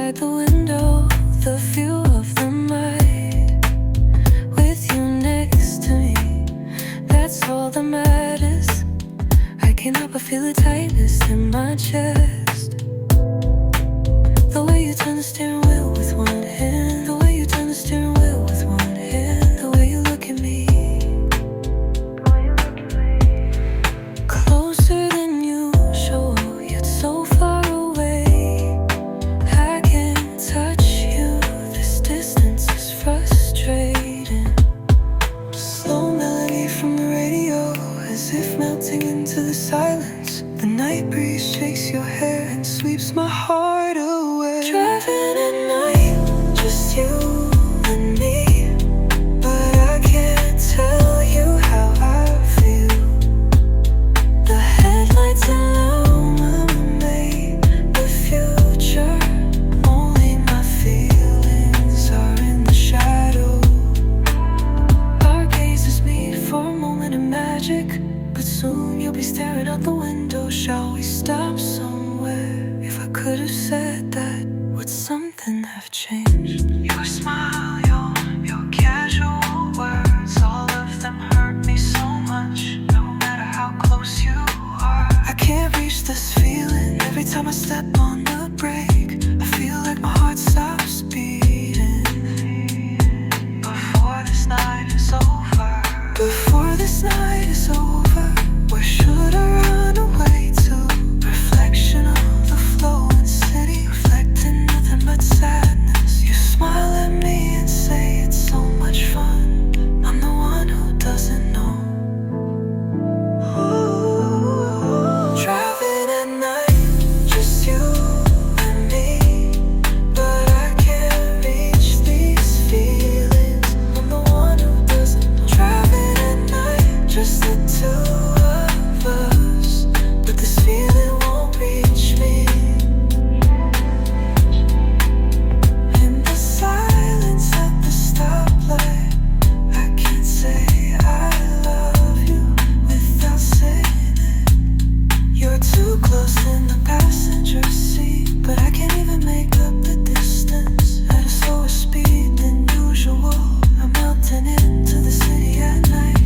outside the window, the view of the night with you next to me, that's all that matters. I can't help but feel the tightness in my chest. The way you turn the steering wheel with one hand, the way you turn the steering wheel with one hand, the way you look at me, closer than usual, yet so far away. I can't touch you, this distance is frustrating. Slow melody from the radio, as if melting into the silence. The night breeze shakes your hair and sweeps my heart away. Driving at night, just you and me, but I can't tell you how I feel. The headlights illuminate the future, only my feelings are in the shadow. Our gazes meet for a moment of magic, but soon you'll be staring out the window. Shall we stop somewhere? If I could have said that, would something have changed? Your smile, your casual words, all of them hurt me so much, no matter how close you are. I can't reach this feeling. Every time I step on the brake, I feel like my heart stops beating. Before this night is over, before this night is over, where should I run away to? Reflection of the flowing city, reflecting nothing but sadness. You smile at me and say it's so much fun. I'm the one who doesn't know. Driving at night, just you and me, but I can't reach these feelings. I'm the one who doesn't know. Driving at night, just the two of us, but this feeling won't reach me. In the silence at the stoplight, I can't say I love you without saying it. You're too close in the passenger seat, but I can't even make up the distance at a slower speed than usual. I'm melting into the city at night.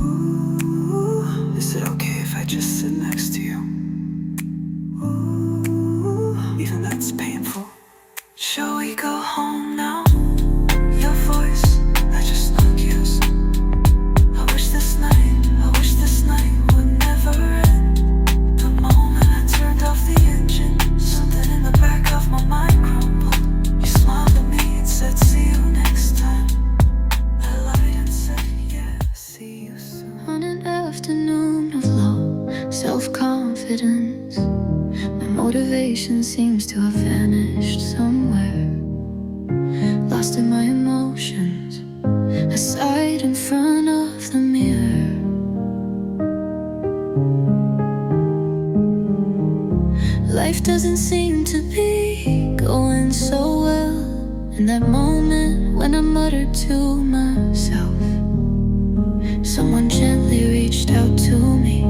Ooh, is it okay if I just sit next to you? Ooh, even that's painful. Shall we go home now? Your voice, I just know yours. I wish this night would never end. The moment I turned off the engine, something in the back of my mind crumbled. You smiled at me and said, see you next time. I lied and said, yeah, see you soon. On an afternoon of low self-confidence, my motivation seems to have vanished somewhere. Lost in my emotions, I sighed in front of the mirror. Life doesn't seem to be going so well. In that moment when I muttered to myself, someone gently reached out to me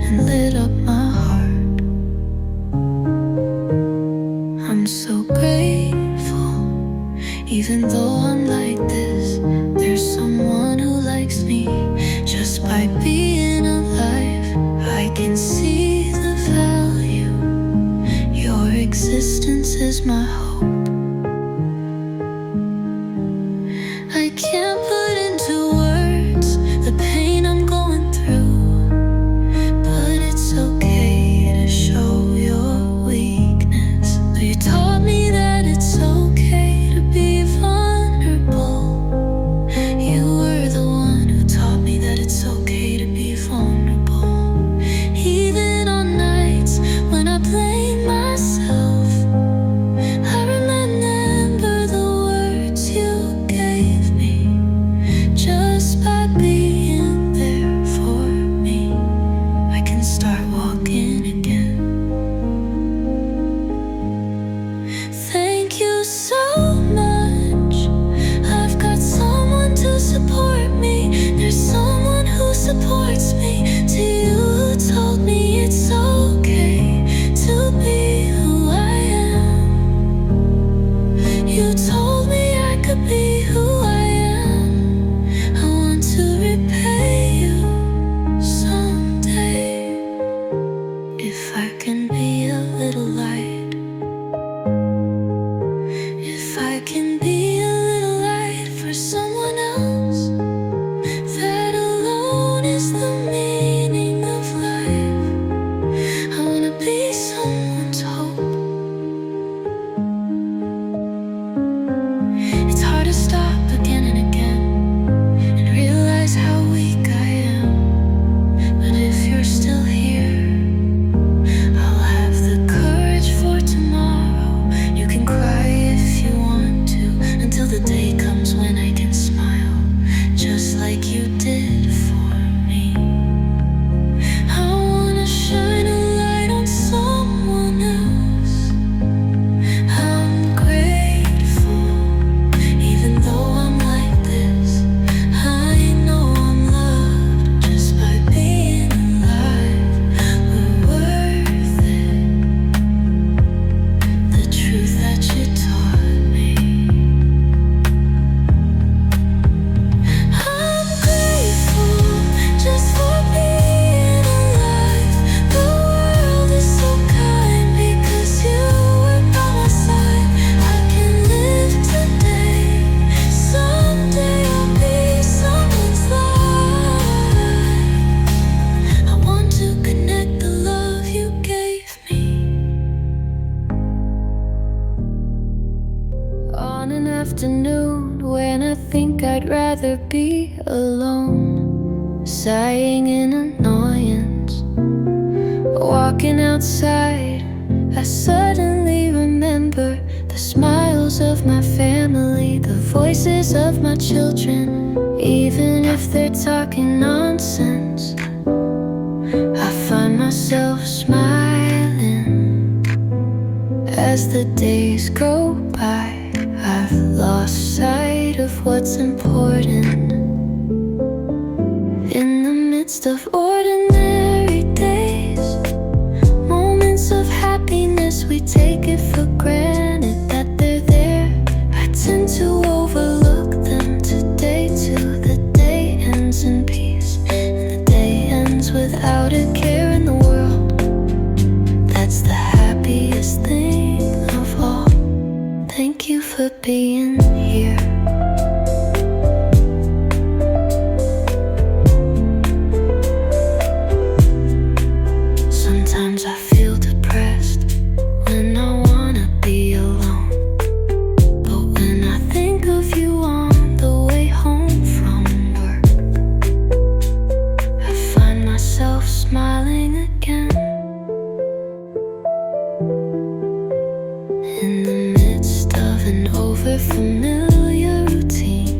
and lit up my heart. I'm so grateful, even though I'm like this, there's someone who likes me. Just by being alive, I can see the value. Your existence is my hope. I can't put into words the pain I'm going through, but it's okay to show your weakness. You taught me that it's okay to be vulnerable. You were the one who taught me that it's okay to be vulnerable. Even on nights when I blame myself, I remember If I can be a little light for someone else, that alone is the meaning of life. I wanna be someone's hope. It's hard to stop again and again and realize how weak I am. But if you're still here, I'll have the courage for tomorrow. You can cry if you want to, until the day comes when I can smile, just like you did for me. I wanna shine a light on someone else. I'm grateful, even though I'm like this. I know I'm loved just by being alive. We're worth it, the truth that you taught me. I'm grateful just for being alive. The world is so kind because you were by my side. I can live today, someday I'll be someone's life. I want to connect the love you gave me. On an afternoon when I think I'd rather be alone, sighing in annoyance, walking outside, I suddenly remember the smiles of my family, the voices of my children. Even if they're talking nonsense, I find myself smiling. As the days go by, I've lost sight of what's important. In the midst of ordinary days, moments of happiness, we take it for granted that they're there. I tend to overlook them today till the day ends in peace, and the day ends without a care in the world. That's the happiest thing of all. Thank you for being here. Sometimes I feel depressed when I wanna be alone, but when I think of you on the way home from work, I find myself smiling again. In the midst of an overfamiliar routine,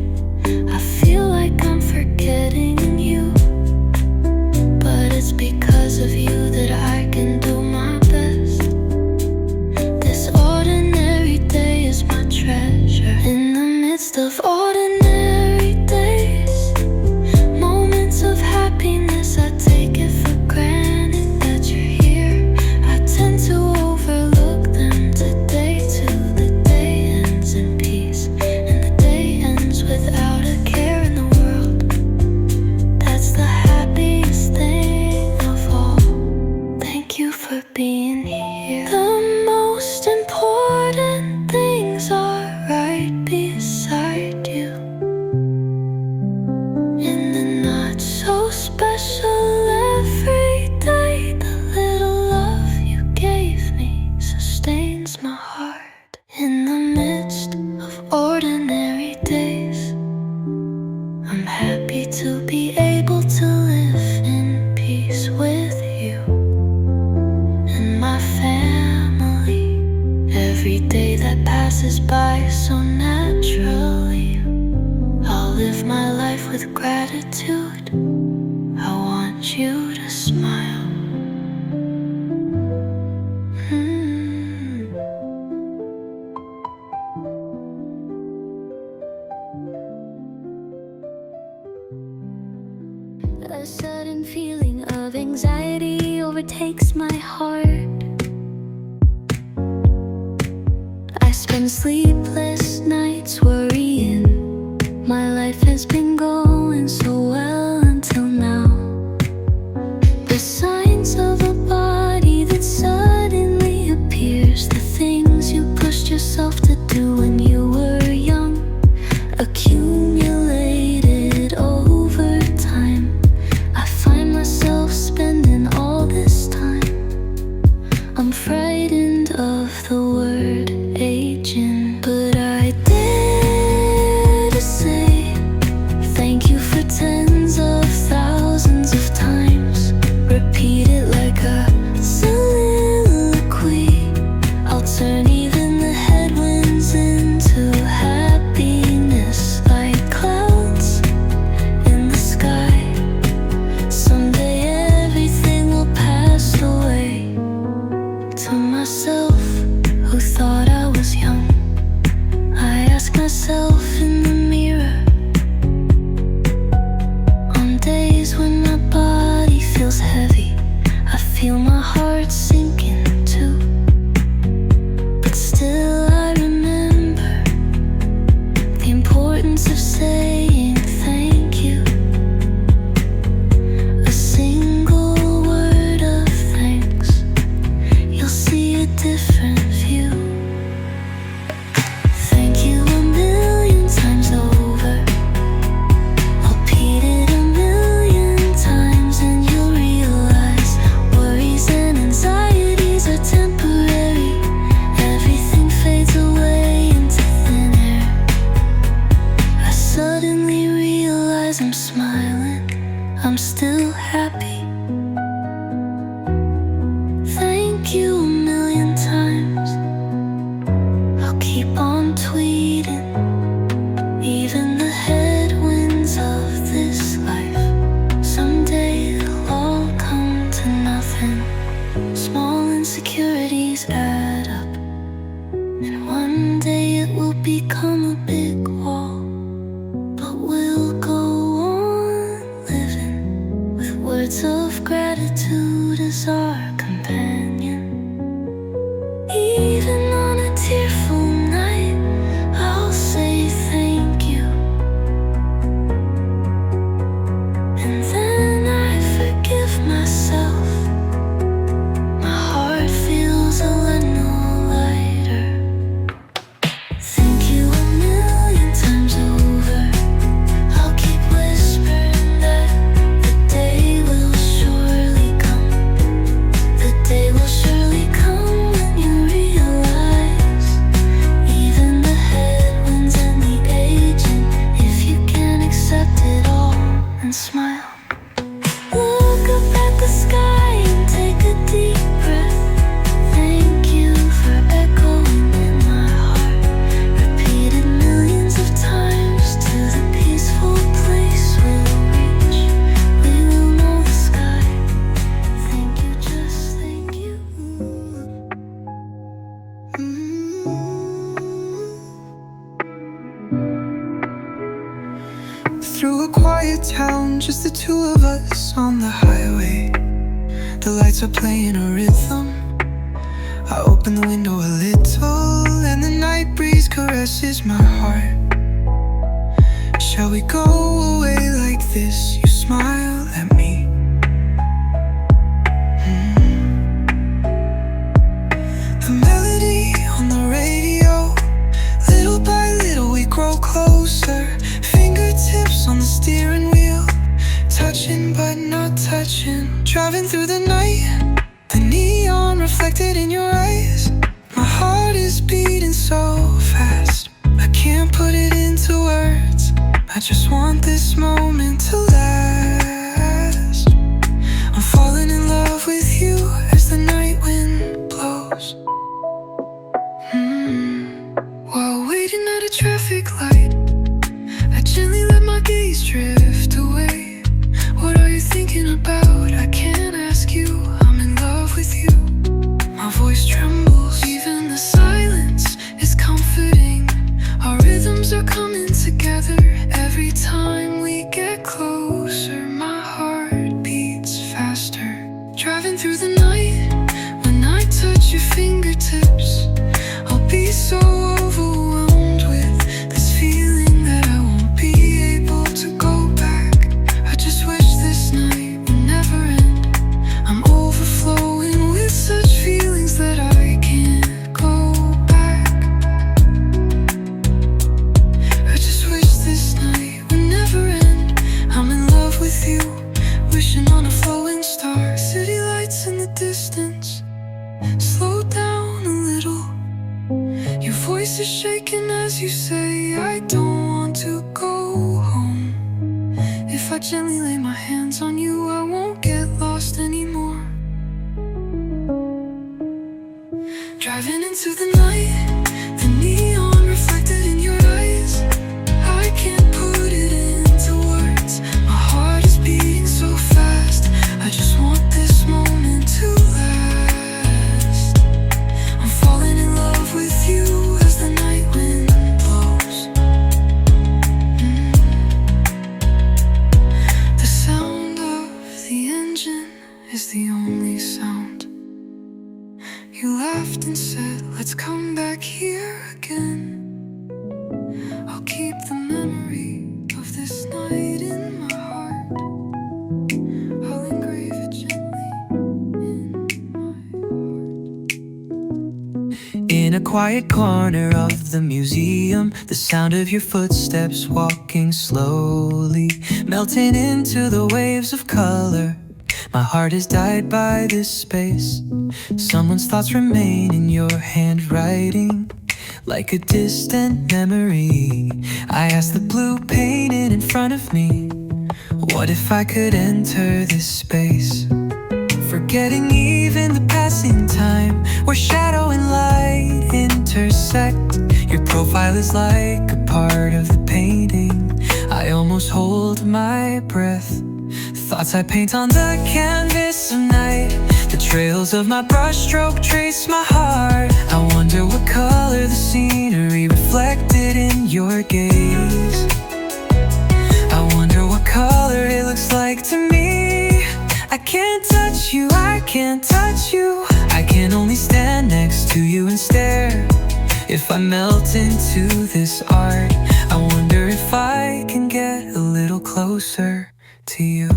I feel like I'm forgetting you, but it's because of you that I can do my best. This ordinary day is my treasure. In the midst of ordinary days, moments of happiness, I take it for granted that you're here. I tend to overlook them today till the day ends in peace, and the day ends without a care in the world. That's the happiest thing of all. Thank you for being here. The most important things are right beside you. In the not so special every day, the little love you gave me sustains my heart. In the midst of ordinary days, I'm happy to be able to live in peace with you and my family. Every day that passes by so naturally, I'll live my life with gratitude. I want you to smile. A sudden feeling of anxiety overtakes my heart. I spend sleepless nights worrying. My life has been going so well until now. The signs of a body that suddenly appears, the things you pushed yourself to do when you keep on tweeting. Even the headwinds of this life, someday they'll all come to nothing. Small insecurities add up, and one day it will become a big wall. But we'll go on living with words of gratitude as our companion. Even on a tearful night, I'll say thank you. And then I forgive myself. My heart feels a little lighter. Thank you a million times over. I'll keep whispering that the day will surely come. The day will surely come when you realize even the headwinds and the aging, if you can accept it all and smile. Look up at the sky and take a deep breath. Thank you for echoing in my heart, repeated millions of times to the peaceful place we'll reach. We will know the sky. Thank you, just thank you. Through a quiet town, just the two of us on the highway. The lights are playing a rhythm. I open the window a little, and the night breeze caresses my heart. Shall we go away like this? You smile at me. The melody on the radio, little by little we grow closer. Fingertips on the steering wheel, touching but not touching. Driving through the night, the neon reflected in your eyes. My heart is beating so fast, I can't put it into words. I just want this moment to last. I'm falling in love with you as the night wind blows. While waiting at a traffic light, I gently let my gaze drift away. What are you thinking about? I can't ask you. I'm in love with you. My voice trembles, even the silence is comforting. Our rhythms are coming together. Every time we get closer, my heart beats faster. Driving through the night, when I touch your fingertips, I'll be so overwhelmed with this feeling that I won't be able to go back. I just wish this night would never end. I'm overflowing with such feelings that I can't go back. I just wish this night would never end. I'm in love with you, wishing on a flowing star. City lights in the distance, slow down a little. Your voice is shaking as you say, I don't want to go home. If I gently lay my hands on you, I won't get lost anymore. Driving into the night, the neon reflected in your eyes. I can't put it into words. My heart is beating so fast. I just want this moment to last. I'm falling in love with you as the night wind blows. The sound of the engine is the only sound. You laughed and said, let's come back here again. I'll keep the memory of this night in my heart. I'll engrave it gently in my heart. In a quiet corner of the museum, the sound of your footsteps walking slowly, melting into the waves of color. My heart has died by this space. Someone's thoughts remain in your handwriting, like a distant memory. I asked the blue painted in front of me, what if I could enter this space? Forgetting even the passing time, where shadow and light intersect. Your Your profile is like a part of the painting. I almost hold my breath. Thoughts I paint on the canvas of night. The trails of my brushstroke trace my heart. I wonder what color the scenery reflected in your gaze. I wonder what color it looks like to me. I can't touch you, I can't touch you. I can only stand next to you and stare. If I melt into this art, I wonder if I can get a little closer to you.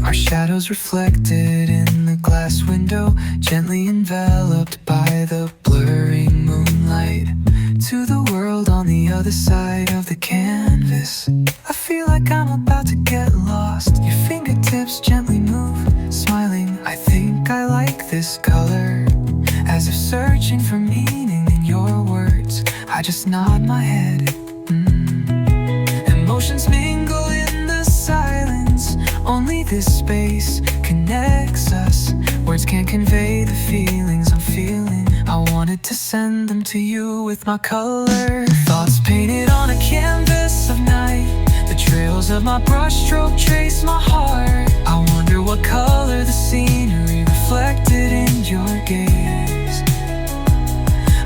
Our shadows reflected in the glass window, gently enveloped by the blurring moonlight. To the world on the other side of the canvas, I feel like I'm about to get lost. Your fingertips gently move, smiling. I think I like this color. As if searching for meaning in your words, I just nod my head. Emotions mingle in the silence. Only this space connects us. Words can't convey the feelings I'm feeling. I wanted to send them to you with my color. Thoughts painted on a canvas of night. The trails of my brushstroke trace my heart. I wonder what color the scenery reflected in your gaze.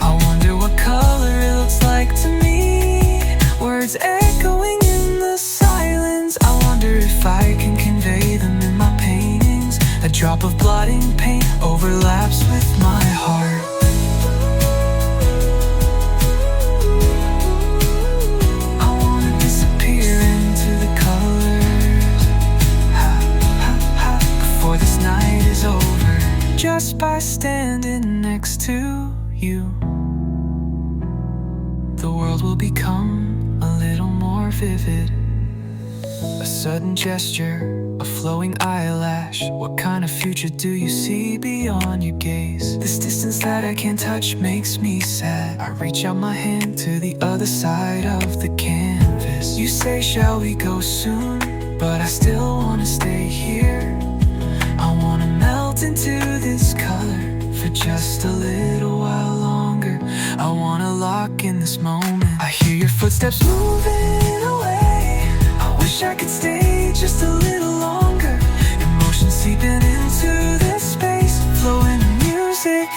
I wonder what color it looks like to me. Words echoing in the silence. I wonder if I can convey them in my paintings. A drop of blotting paint overlaps with my heart. I wanna disappear into the colors, before this night is over. Just by standing next to you, the world will become a little more vivid. A sudden gesture, a flowing eyelash. What kind of future do you see beyond your gaze? This distance that I can't touch makes me sad. I reach out my hand to the other side of the canvas. You say, shall we go soon? But I still wanna stay here. I wanna melt into this color for just a little while longer. I wanna lock in this moment. I hear your footsteps moving away. I wish I could stay just a little longer. Emotions seeping into this space, flowing music.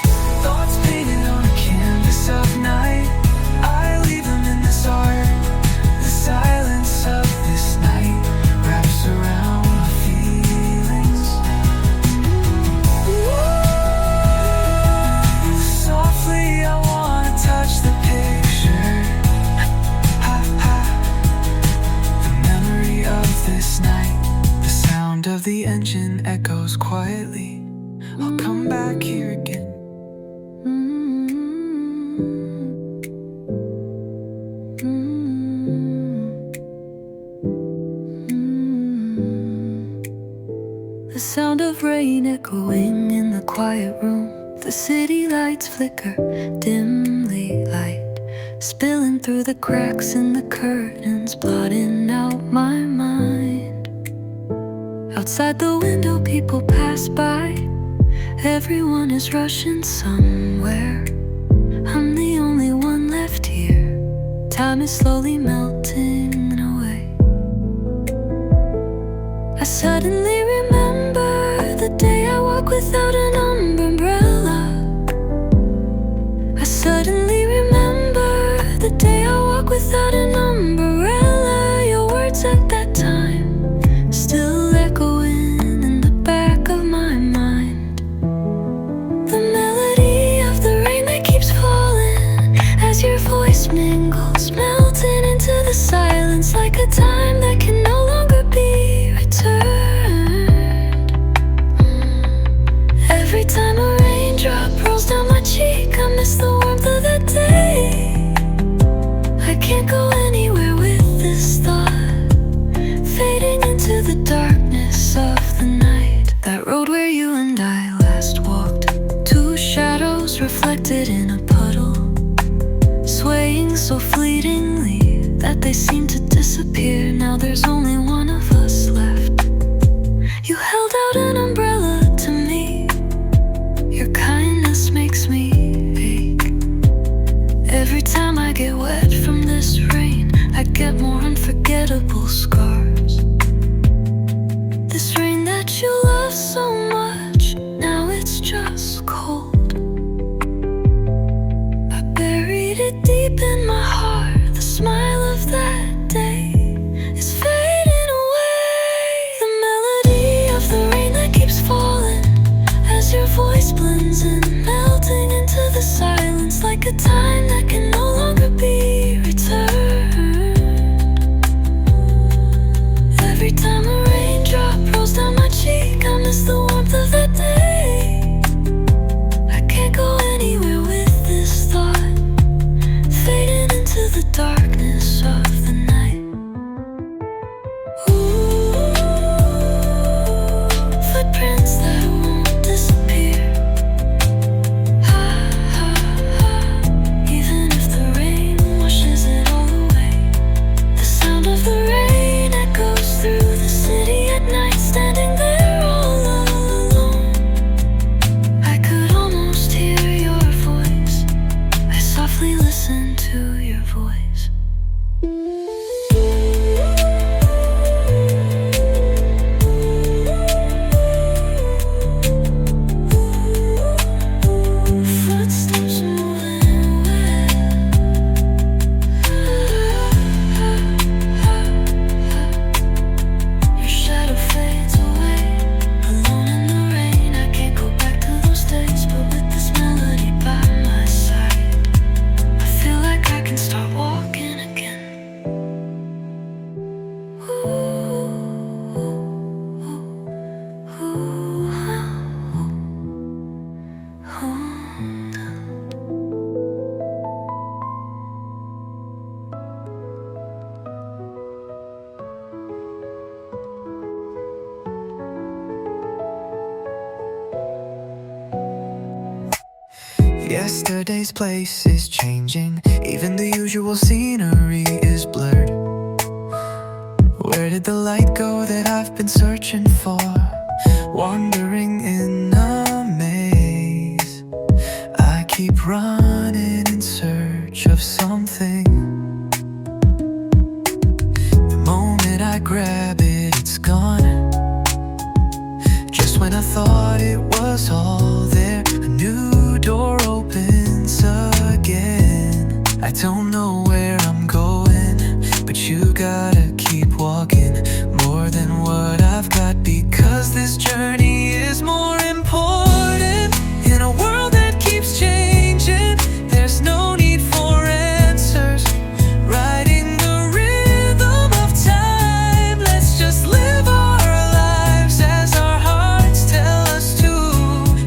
Thoughts painted on a canvas of night. I leave them in this art. The silence of this night wraps around my feelings. Softly I wanna touch the picture. The memory of this night. The sound of the engine echoes quietly. I'll come back here again. The sound of rain echoing in the quiet room. The city lights flicker dimly, light spilling through the cracks in the curtains, blotting out my mind. Outside the window people pass by. Everyone is rushing somewhere. I'm the only one left here. Time is slowly melting away. I suddenly remember the day I walked without an umbrella. I suddenly remember the day I walked without an umbrella. Your words at that time still echoing in the back of my mind. The melody of the rain that keeps falling as your voice mingles, melting into the silence like a time that can no longer be returned. Every time a raindrop rolls down my cheek, I miss the warmth of that day. I can't go anywhere with this thought, fading into the darkness of the night. That road where you and I last walked, two shadows reflected in a puddle, swaying so fleetingly that they seem to disappear. Now there's only one of us left. You held out an umbrella to me. Your edible scars. This rain that you love so much, now it's just cold. I buried it deep in my heart. The smile of that day is fading away. The melody of the rain that keeps falling as your voice blends in, melting into the silence like a time that can no longer be returned. Every time a raindrop rolls down my cheek, I miss the warmth of that day. I can't go anywhere with this thought, fading into the darkness of the night. Ooh, footprints that won't disappear. Even if the rain washes it all away, the sound of the rain echoes through the city at night, standing there all alone. I could almost hear your voice. I softly listen to your voice. Footsteps moving away. Your shadow fades away. Alone in the rain, I can't go back to those days, but with this melody by my side, I feel like I can start walking again. Yesterday's place is changing, even the usual scenery is blurred. Where did the light go that I've been searching for? Wandering in a maze, I keep running in search of something. The moment I grab it, it's gone. Just when I thought it was all there, a new door opens again. I don't know where I'm going, but you gotta keep walking. More than what I've got, because this journey is more important. In a world that keeps changing, there's no need for answers. Riding the rhythm of time, let's just live our lives as our hearts tell us to.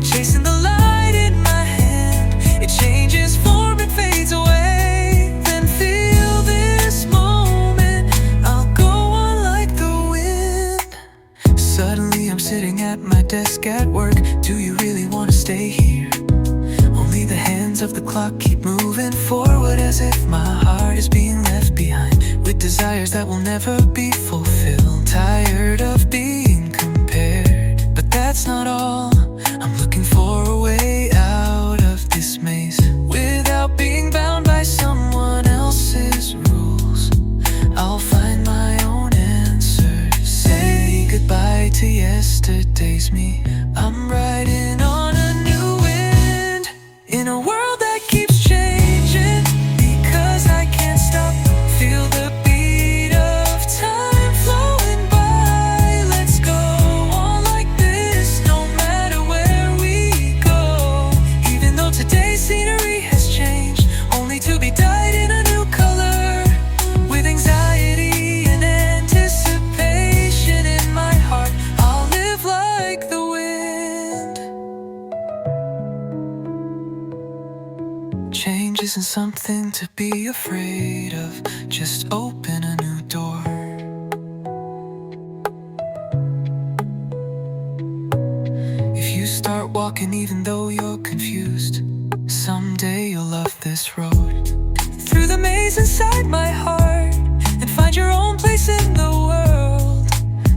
Chasing the light in my hand, it changes form and fades away. Then feel this moment, I'll go on like the wind. Suddenly I'm sitting at my desk at work. Do you really want to stay here? Only the hands of the clock keep moving forward, as if my heart is being left behind, with desires that will never be fulfilled. Tired of being compared, but that's not all. I'm looking for a way out of this maze, without being bound by someone else's rules. I'll find my own answers. Say goodbye to yesterday's me. I'm riding on a new wind, in a world that keeps changing, because I can't stop. Feel the beat of time flowing by. Let's go on like this, no matter where we go. Even though today's scenery has changed, only to be dyed in a new color. With anxiety and anticipation in my heart, I'll live like the wind. Change isn't something to be afraid of. Just open a new door. If you start walking even though you're confused, someday you'll love this road. Through the maze inside my heart, and find your own place in the world.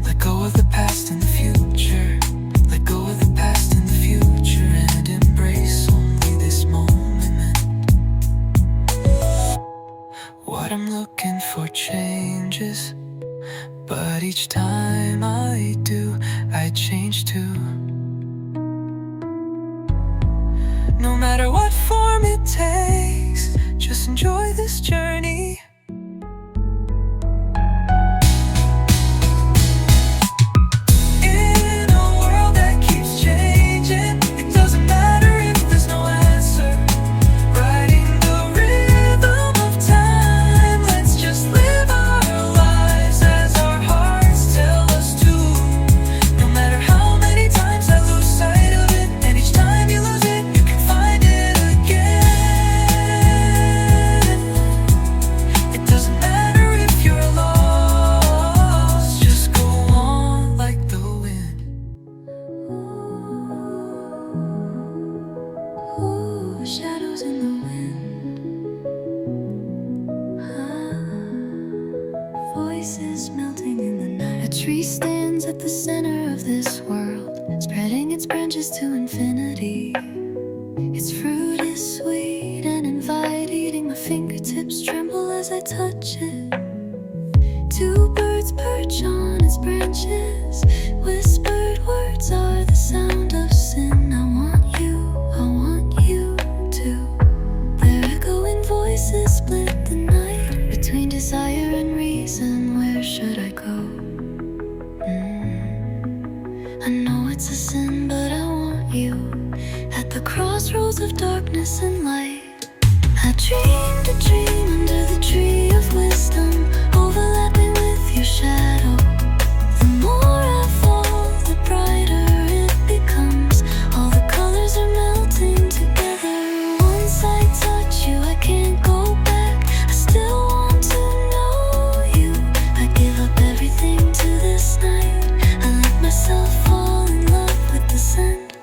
Let go of the past and the future. Let go of the past and the future, and embrace only this moment. What I'm looking for changes, takes. Just enjoy this journey. In a world that keeps changing, it doesn't matter if there's no answer. Riding the rhythm of time, let's just live our lives as our hearts tell us to. No matter how many times I lose sight of it, and each time you lose it, you can find it again. It doesn't matter if you're lost, just go on like the wind. Ooh, shadows in the wind. Voices melting in the night. A tree stands at the center of this world, spreading its branches to infinity. Its fruit is sweet and inviting. My fingertips tremble as I touch it. Two birds perch on its branches. Whispered words are the sound of sin. I want you to. Their echoing voices split the night between desire and reason. Where should I go? I know it's a sin, but I want you. At the crossroads of darkness and light, I dreamed a dream under the tree of wisdom, overlapping with your shadow. The more I fall, the brighter it becomes. All the colors are melting together. Once I touch you, I can't go back. I still want to know you. I give up everything to this night. I let myself fall in love with the scent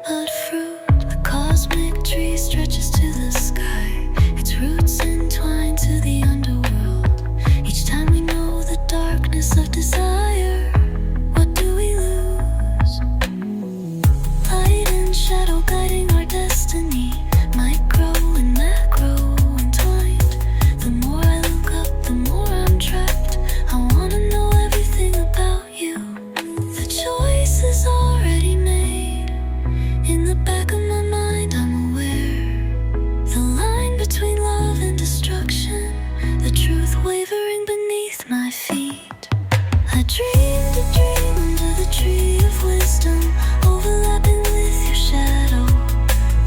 of fruit. The cosmic tree stretches to the sky, its roots entwined to the underworld. Each time we know the darkness of desire, what do we lose? Light and shadow guiding our destiny, micro and macro entwined. The more I look up, the more I'm trapped. I wanna know everything about you. The choice is already made. In the back of my mind, I'm aware. The line between love and destruction, the truth wavering beneath my feet. I dreamed a dream under the tree of wisdom, overlapping with your shadow.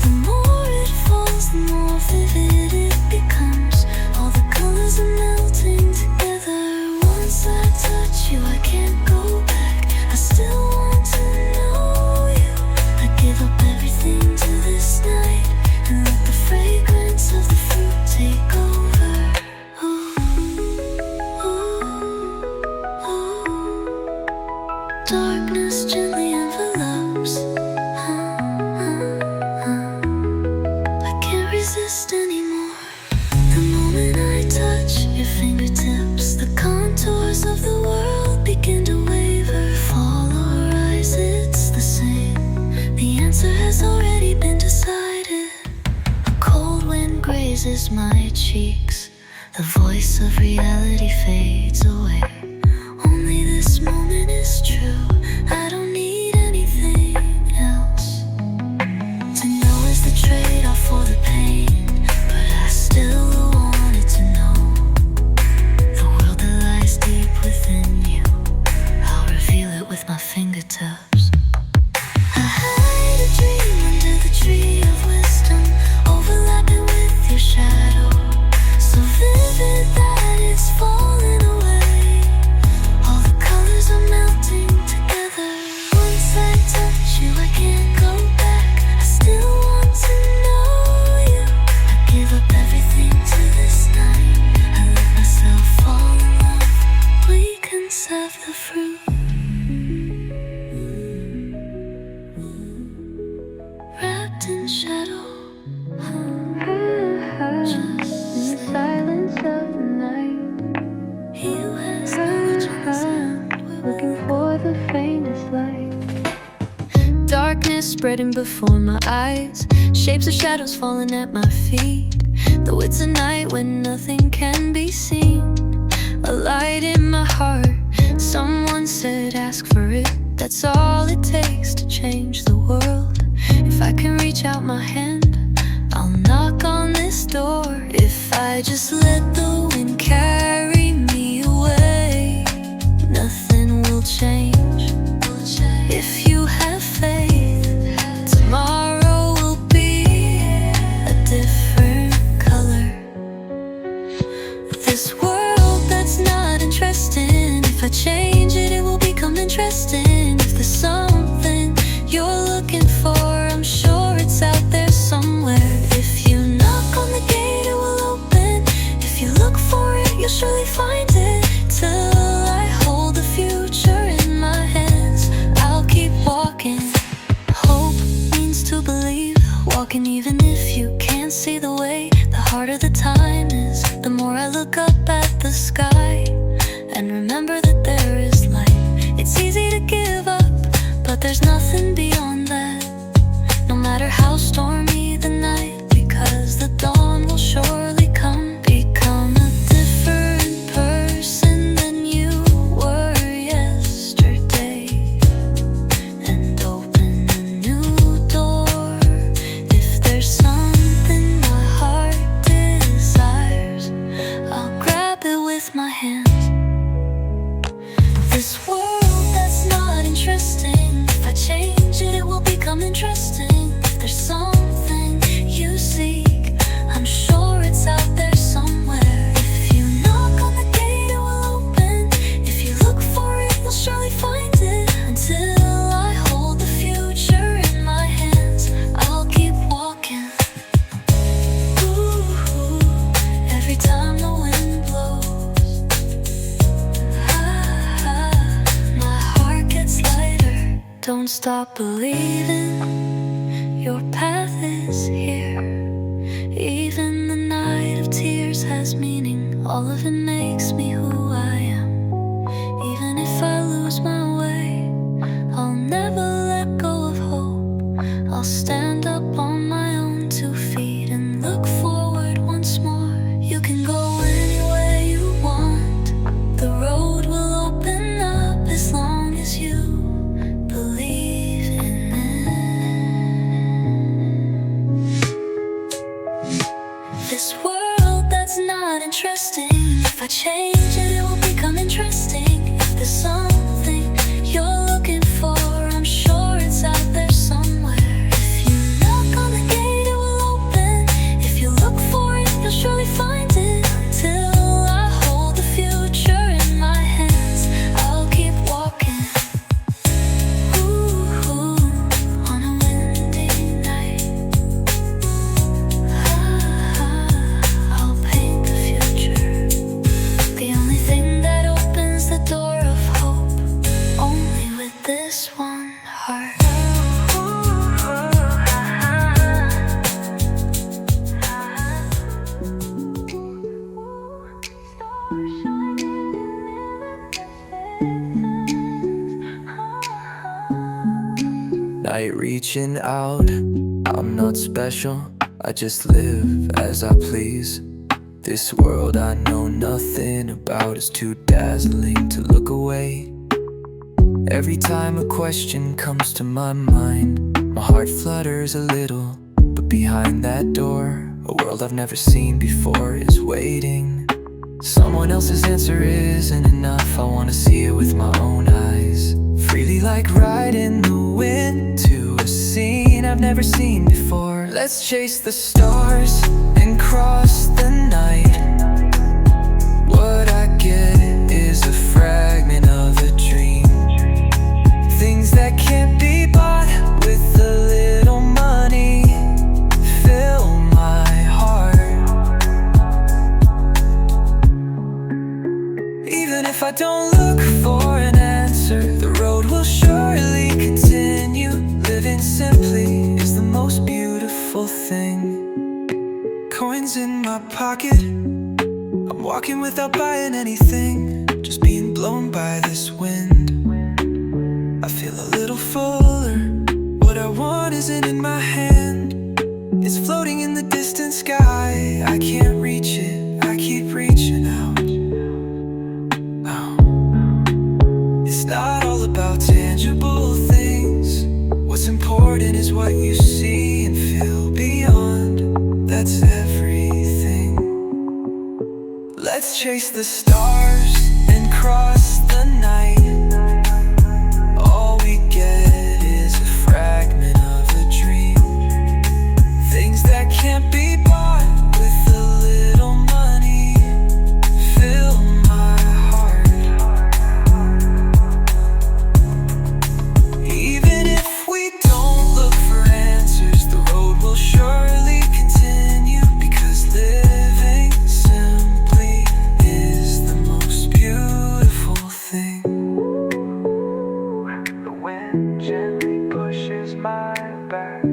The more it falls, the more vivid it becomes. All the colors are melting together. Once I touch you, I can't go back. I still want to know you. I give up everything to this night and let the fragrance of the fruit take over. Ooh, ooh, ooh. Darkness gently envelopes. I can't resist anymore. The moment I touch your fingertips, the contours of the world begin to waver. Fall or rise, it's the same. The answer has already been decided. A cold wind grazes my cheeks. The voice of reality fades away. Only this moment is true. I don't need anything else. To know is the trade-off for the pain, but I still wanted to know the world that lies deep within you. I'll reveal it with my fingertips. I had a dream under the tree of wisdom, overlapping with your shadow. So vivid that it's falling away. All the colors are melting together. Once I touch you, I can't go back. I still want to know you. I give up everything to this night. I let myself fall in love. We can serve the fruit. Wrapped in shadow. Just the silence of the night. He who has knowledge on his hand, looking for the faintest light. Darkness spreading before my eyes, shapes of shadows falling at my feet. Though it's a night when nothing can be seen, a light in my heart. Someone said ask for it, that's all it takes to change the world. If I can reach out my hand, I'll knock on I just let the wind carry me away. Nothing will change if you have faith. Tomorrow will be a different color. This world that's not interesting, if I change it, it will become interesting. If there's something you're looking for, I'm sure it's out there somewhere. If you knock on the gate, it will open. If you look for it, you'll surely find it. Till I hold the future in my hands, I'll keep walking. Hope means to believe, walking even if you can't see the way. The harder the time is, the more I look up at the sky and remember that there is light. It's easy to give up, but there's nothing beyond that. No matter how stormy the night, because the dawn will surely come. Become a different person than you were yesterday, and open a new door. If there's something my heart desires, I'll grab it with my hands. This world that's not interesting, if I change it, it will become interesting. If there's something you seek, I'm sure it's out there somewhere. If you knock on the gate, it will open. If you look for it, you'll surely find it. Until I hold the future in my hands, I'll keep walking. Ooh, every time the wind blows, my heart gets lighter. Don't stop believing, your path is here. Even the night of tears has meaning. All of it makes me who I am. Even if I lose my way, I'll never let go of hope. I'll stand up on my own 2 feet and look forward once more. You can go anywhere you want. The road will open up as long as you believe in it. This world that's not interesting, if I change it, it will become interesting. If there's something you're looking for, I'm sure it's out there somewhere. If you knock on the gate, it will open. If you look for it, you'll surely find it. Until I hold the future in my hands, I'll keep walking. Ooh, on a windy night, I'll paint the future. The only thing that opens the door of hope, only with this one heart. Night reaching out, I'm not special, I just live as I please. This world I know nothing about is too dazzling to look away. Every time a question comes to my mind, my heart flutters a little. But behind that door, a world I've never seen before is waiting. Someone else's answer isn't enough, I wanna see it with my own eyes. Freely like riding the wind to a scene I've never seen before. Let's chase the stars and cross the night. What I get is a fragment of a dream. Things that can't be bought with a little money fill my heart. Even if I don't look for an answer, the road will surely continue. Living simply is the most beautiful thing. Coins in my pocket, I'm walking without buying anything, just being blown by this wind. I feel a little fuller, what I want isn't in my hand. It's floating in the distant sky, I can't reach it, I keep reaching out. It's not all about tangible things. What's important is what you see and feel beyond. That's everything. Let's chase the stars and cross the night. All we get is a fragment of a dream. Things that can't be bought with a little money fill my heart. Even if we don't look for answers, the road will surely continue, because living simply is the most beautiful thing. The wind gently pushes my back.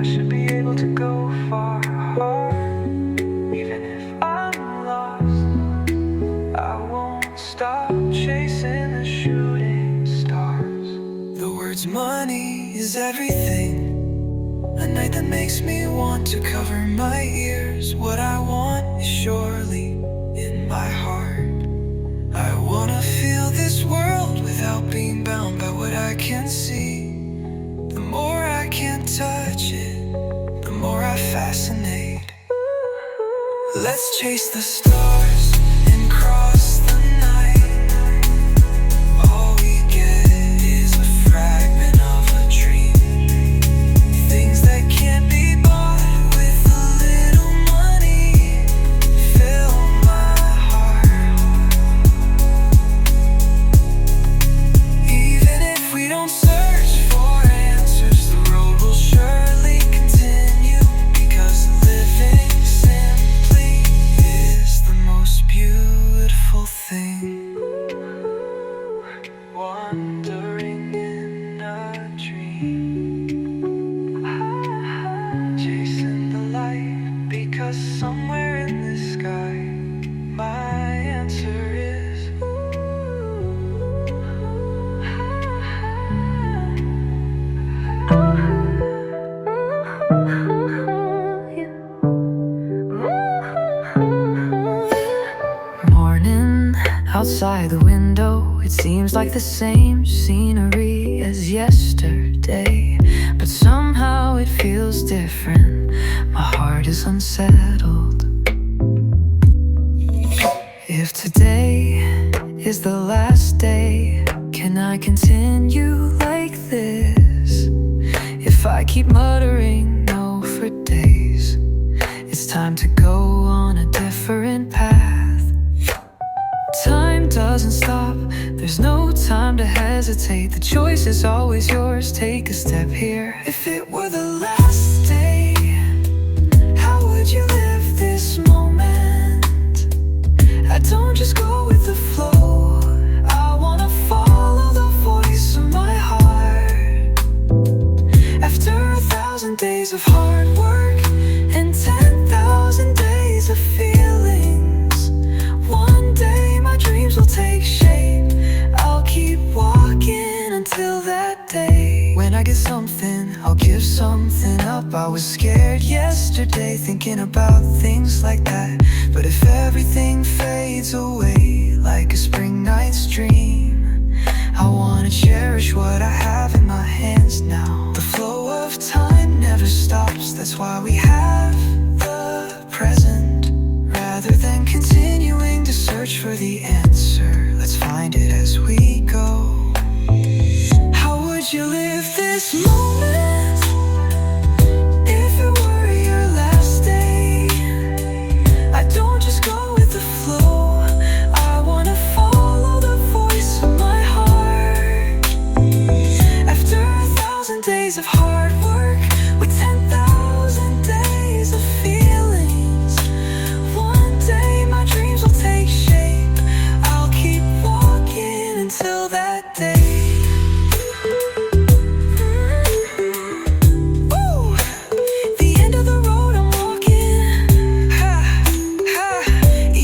I should be able to go far, even if I'm lost. I won't stop chasing the shooting stars. The words money is everything. A night that makes me want to cover my ears. What I want is surely in my heart. I wanna feel this world without being bound by what I can see. The more I can touch it, the more I fascinate. Let's chase the stars and cross the night. All we get is a fragment of a dream. Things that can't be bought with a little money fill my heart. Even if we don't search for answers, the road will surely continue, because living simply is the most beautiful thing. Wandering in a dream, chasing the light, because somewhere in the sky my answer is morning outside the window. It seems like the same scenery as yesterday, but somehow it feels different. My heart is unsettled. If today is the last day, can I continue like this? If I keep muttering no for days, it's time to go on a different path. Time doesn't stop, there's no time to hesitate. The choice is always yours, take a step here. If it were the last day, how would you live this moment? I don't just go with the flow, I wanna follow the voice of my heart. After 1,000 days of hard work and 10,000 days of feelings, one day my dreams will take shape. I'll keep walking until that day. When I get something, I'll give something up. I was scared yesterday, thinking about things like that. But if everything fades away like a spring night's dream, I wanna cherish what I have in my hands now. The flow of time never stops, that's why we have the present. Rather than continuing to search for the answer, let's find it as we go. How would you live this moment if it were your last day? I don't just go with the flow, I wanna follow the voice of my heart. After 1,000 days of hard work with 10,000 days of feelings, one day my dreams will take shape. I'll keep walking until that day. Woo! The end of the road I'm walking,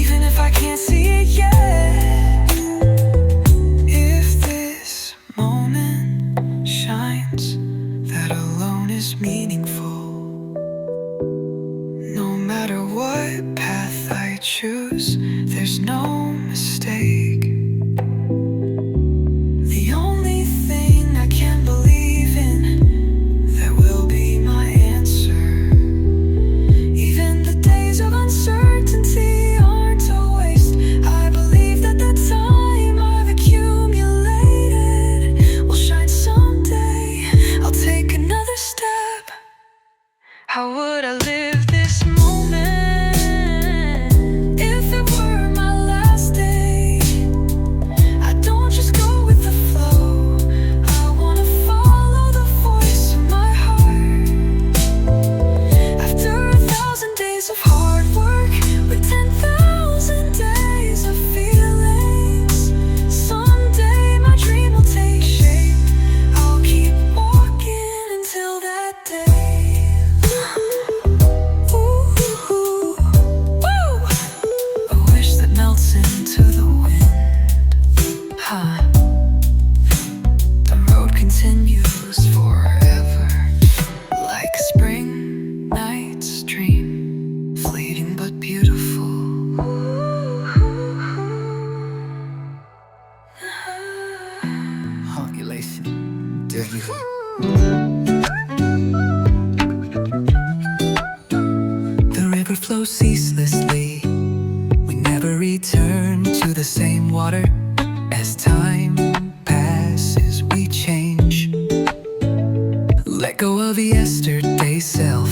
even if I can't see it yet. If this moment shines, that alone is meaningful. No matter what path I choose, there's no mistake. The only thing I can believe in, that will be my answer. Even the days of uncertainty How would I live this moment if it were my last day? I don't just go with the flow, I wanna follow the voice of my heart. After 1,000 days of hard work, with 10,000 days of feelings, someday my dream will take shape. I'll keep walking until that day. Ooh, woo. A wish that melts into the wind. Huh. The road continues forever, like a spring night's dream, fleeting but beautiful. Population. Do you? The river flows ceaselessly. We never return to the same water. As time passes, we change. Let go of yesterday's self.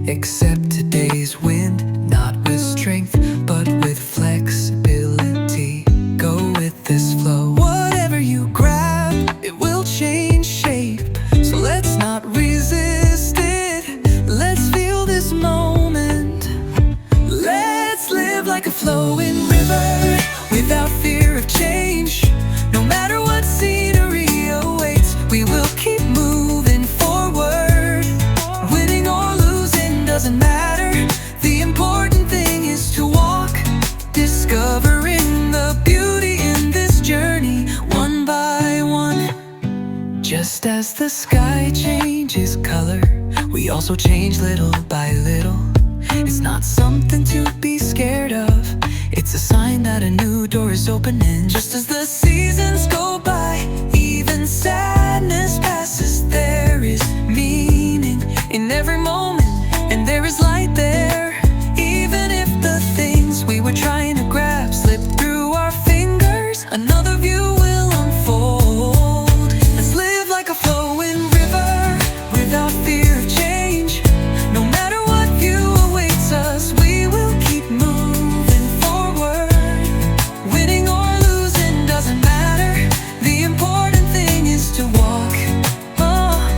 Accept today's wind, not with strength, but with flexibility. Go with this flow. Whatever you grab, it will change shape. So let's not resist it. Let's feel this moment. Let's live like a flowing river, without fear of change. No matter what scenery awaits, we will keep moving forward. Winning or losing doesn't matter. The important thing is to walk, discovering the beauty in this journey, one by one. Just as the sky changes color, we also change little by little. It's not something to be scared of, it's a sign that a new door is opening. Just as the seasons go by, even sadness passes. There is meaning in every moment, and there is light there. Even if the things we were trying to grab slip through our fingers, another view will unfold. Let's live like a flowing river, without fear of change. No matter what view awaits us, we will keep moving forward. Winning or losing doesn't matter. The important thing is to walk,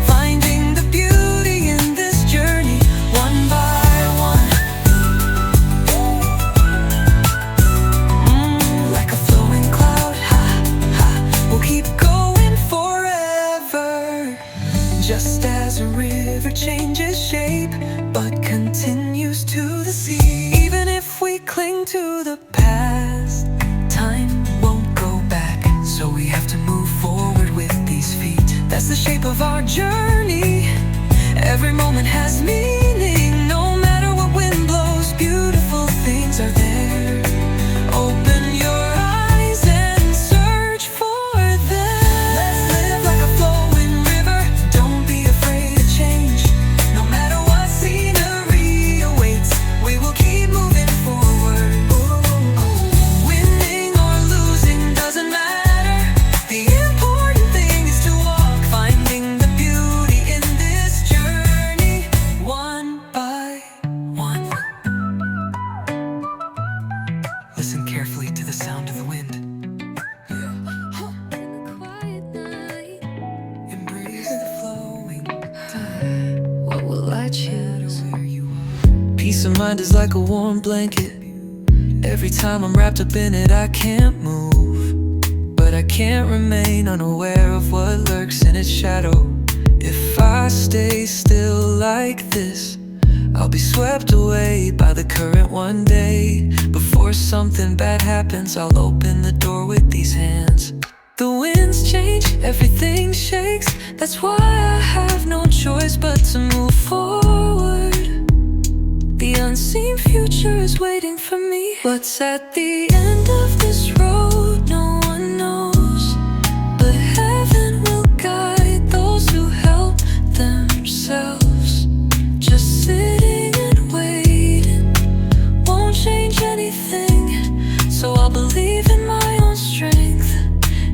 finding the beauty in this journey, one by one. Like a flowing cloud, we'll keep going forever. Just as a river changes shape, but continues to the sea. Even if we cling to the past, time won't go back. So we have to move forward with these feet. That's the shape of our journey. Every moment has meaning. No matter what wind blows, beautiful things are there. Open your eyes and search for them. Let's live like a flowing river. Don't be afraid to change. No matter what scenery awaits, we will keep moving forward. Winning or losing doesn't matter. The important thing is to walk, finding the beauty in this journey, one by one. Listen carefully to the sound of the wind. Embrace the flowing tide. What will I choose? Where you are. Peace of mind is like a warm blanket. Every time I'm wrapped up in it, I can't move, but I can't remain unaware of what lurks in its shadow. If I stay still like this, I'll be swept away by the current one day. Before something bad happens, I'll open the door with these hands. The winds change, everything shakes. That's why I have no choice but to move forward. The unseen future is waiting for me. What's at the end of this road, no one knows, but heaven will guide those who help themselves. Just sitting and waiting won't change anything, so I'll believe in my own strength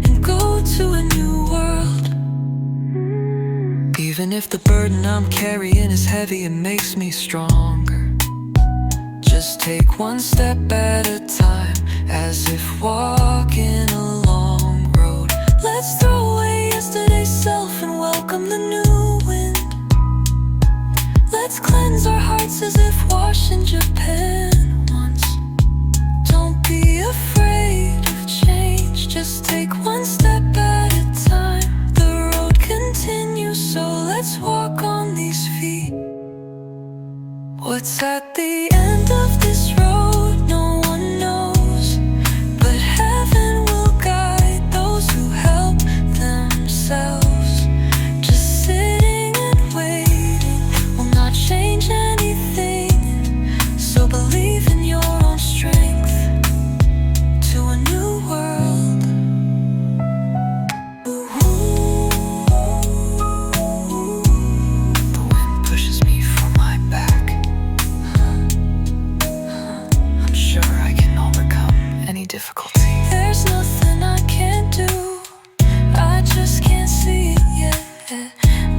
and go to a new world. Even Even if the burden I'm carrying is heavy, it makes me stronger. Just take one step at a time, as if walking a long road. Let's throw away yesterday's self and welcome the new wind. Let's cleanse our hearts as if washed in Japan once. Don't be afraid of change, just take one step at a time. The road continues, so let's walk on these feet. What's at the end of this road, no one knows, but heaven will guide those who help themselves. Just sitting and waiting will not change anything, so believe in your own strength to a new world. The wind pushes me from my back. I'm sure I can overcome any difficulty. There's nothing I can't do, I just can't see it yet.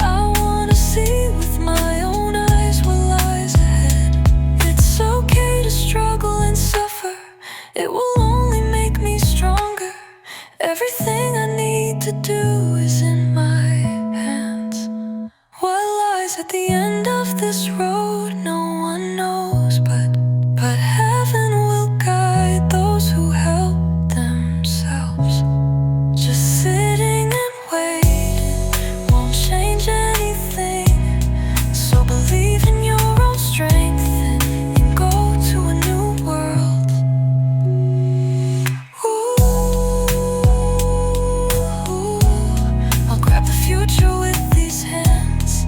I wanna see with my own eyes what lies ahead. It's okay to struggle and suffer, it will only make me stronger. Everything I need to do is in my hands. What lies at the end of this road, no one knows, but heaven will guide those who help themselves. Just sitting and waiting won't change anything, so believe in your own strength and go to a new world. I'll grab the future with these hands.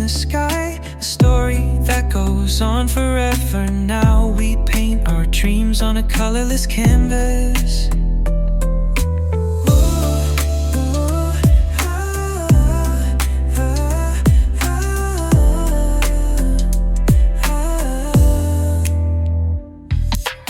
the sky, a story that goes on forever. Now we paint our dreams on a colorless canvas.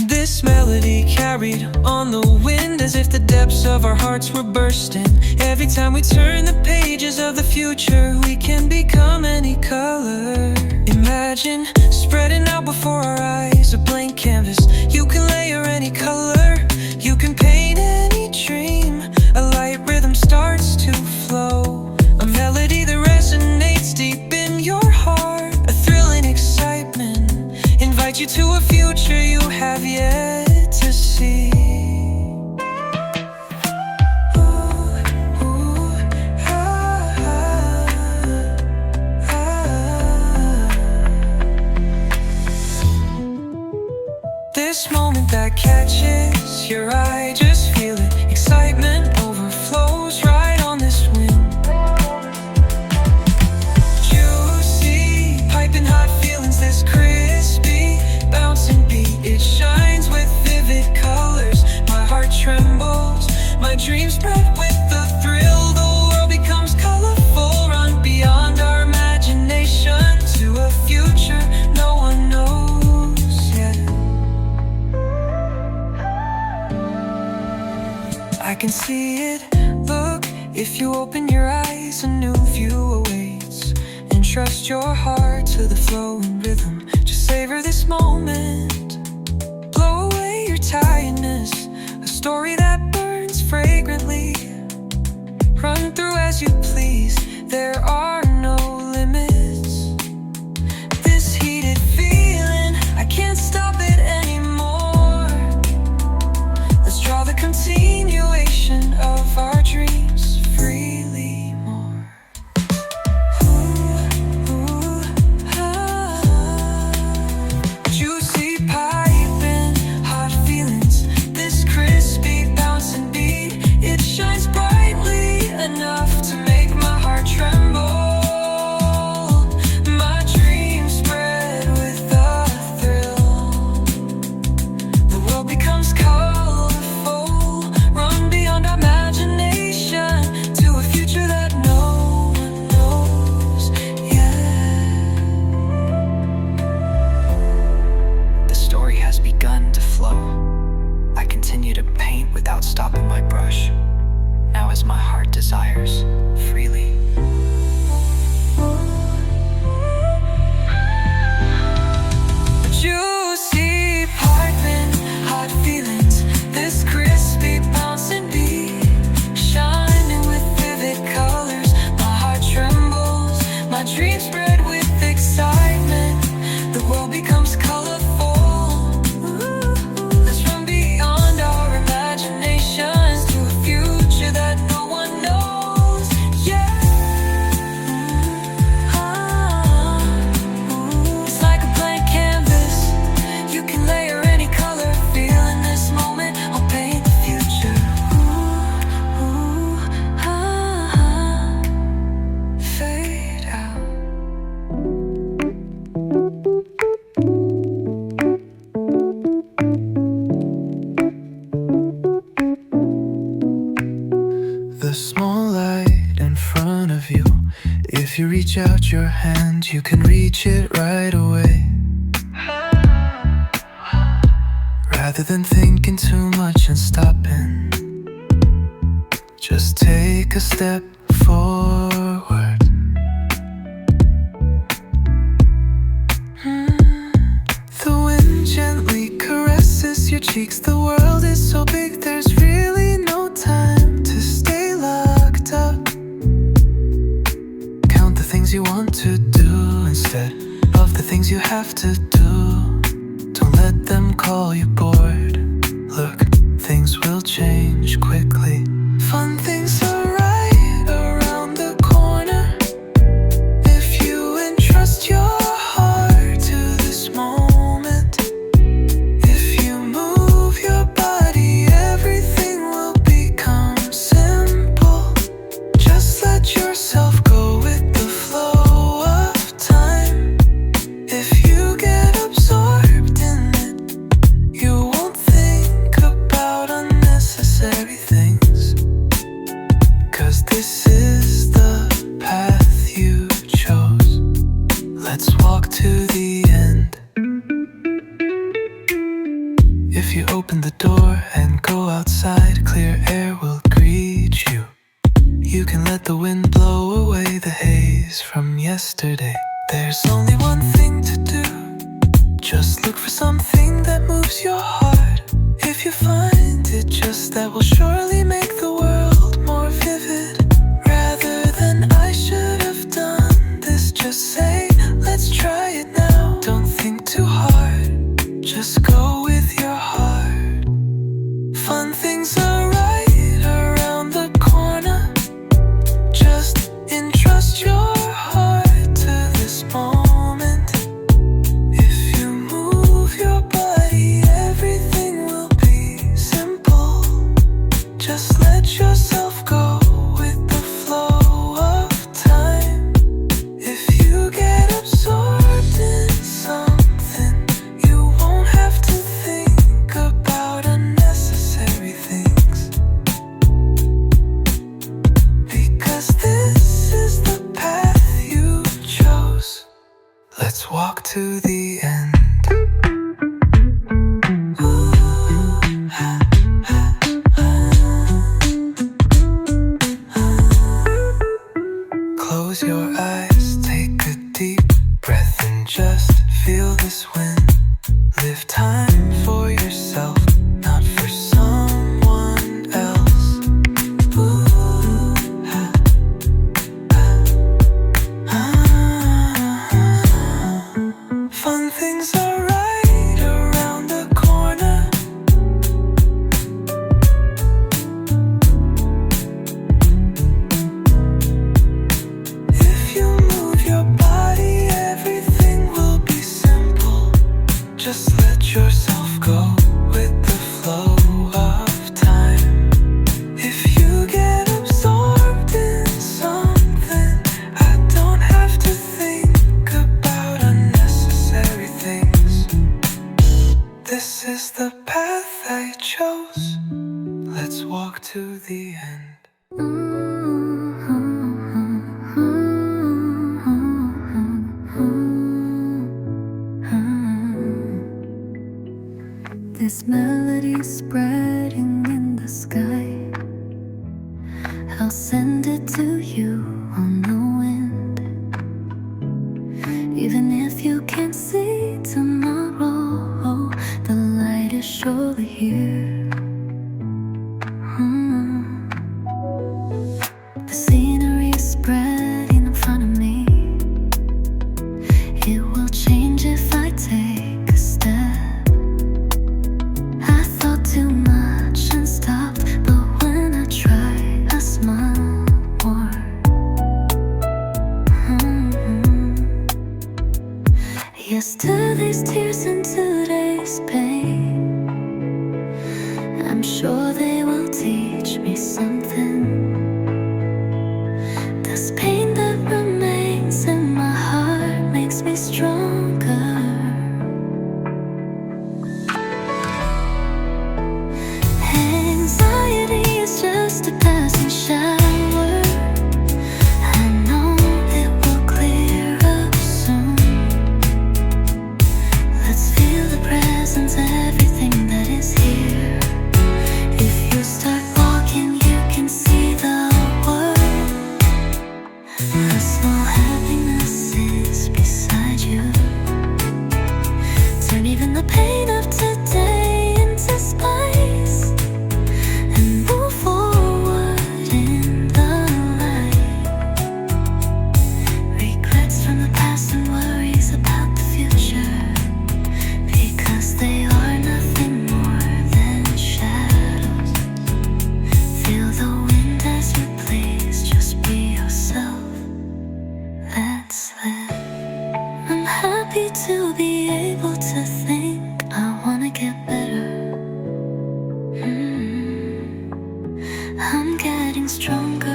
This melody carried on the wind as if the depths of our hearts were bursting. Every time we turn the pages of the future, we can become any color. Imagine spreading out before our eyes a blank canvas. You can layer any color, you can paint any dream. A light rhythm starts to flow, a melody that resonates deep in your heart. A thrilling excitement invite you to a future you have yet to see. This moment that catches your eye, just feel it. Excitement overflows right on this wind. Juicy, piping hot feelings, this crispy, bouncing beat. It shines with vivid colors. My heart trembles, my dreams spread with the thrill. The world becomes colorful, run beyond our imagination to a future no one knows yet. I can see it, look, if you open your eyes, a new view awaits. Entrust your heart to the flow and rhythm. Just savor this moment, blow away your tiredness. A story that burns fragrantly, run through as you please. There are no limits. This heated feeling, I can't stop it anymore. Let's draw the continuation of our dreams freely more. Juicy piping, hot feelings, this crispy bouncing beat. It shines brightly enough to make my heart tremble. My dreams spread with a thrill. The world becomes colorful, run beyond our imagination to a future that no one knows yet. The story has begun to flow. I continue to paint without stopping my brush, now as my heart desires, freely. Juicy piping, hot feelings, this crispy bouncing beat, shining with vivid colors. My heart trembles, my dreams spread with excitement. The world becomes colorful. Let's run beyond our imaginations to a future that no one knows yet. It's like a blank canvas, you can layer any color. Feel in this moment, I'll paint the future. Fade out. The small light in front of you, if you reach out your hand, you can reach it right away. Rather than thinking too much and stopping, just take a step forward. The wind gently caresses your cheeks. The world is so big, there's really no time to stay locked up. Count the things you want to do instead of the things you have to do. Don't let them call you bored. Look, things will change quickly. Fun things are right around 'cause this is the path you chose. Let's walk to the end. If you open the door and go outside, clear air will greet you. You can let the wind blow away the haze from yesterday. There's only one thing to do. Just look for something that moves your heart. If you find it, just that will surely make the world more vivid. Rather than I should have done this, just say, let's try it now. Don't think too hard, just go with your heart. Fun things are right around the corner. Just entrust your heart to this moment. If you move your body, everything will be simple. Just let yourself go with the flow of time. If you get absorbed in something, you won't have to think about unnecessary things. Because this is the path you chose. Let's walk to the end. Close your eyes, take a deep breath and just feel this wind. Live time for yourself, not for someone else. Fun things are right around the corner. If you move your body, everything will be simple. Just let yourself go with the flow of time. If you get absorbed in something, I don't have to think about unnecessary things. This is the path I chose. Let's walk to the end. This melody spreading in the sky, I'll send it to you on the wind. Even if you can't see tomorrow, the light is surely here. The scenery is spreading in front of me. It will change if I take a step. I thought too much and stopped, but when I try, I smile more. Yesterday's tears and today's pain, I'm sure they will teach me something. This pain that remains in my heart makes me stronger. Anxiety is just a passing shower. I know it will clear up soon. Let's feel the presence, everything that is here. If you start walking, you can see the world. A small happiness is beside you. Turn even the pain of today into spice and move forward in the light. Regrets from the past and worries about the future, because they are nothing more than shadows. Feel the wind as you please, just be yourself. Let's live. I'm happy to be able to think I wanna get better. I'm getting stronger.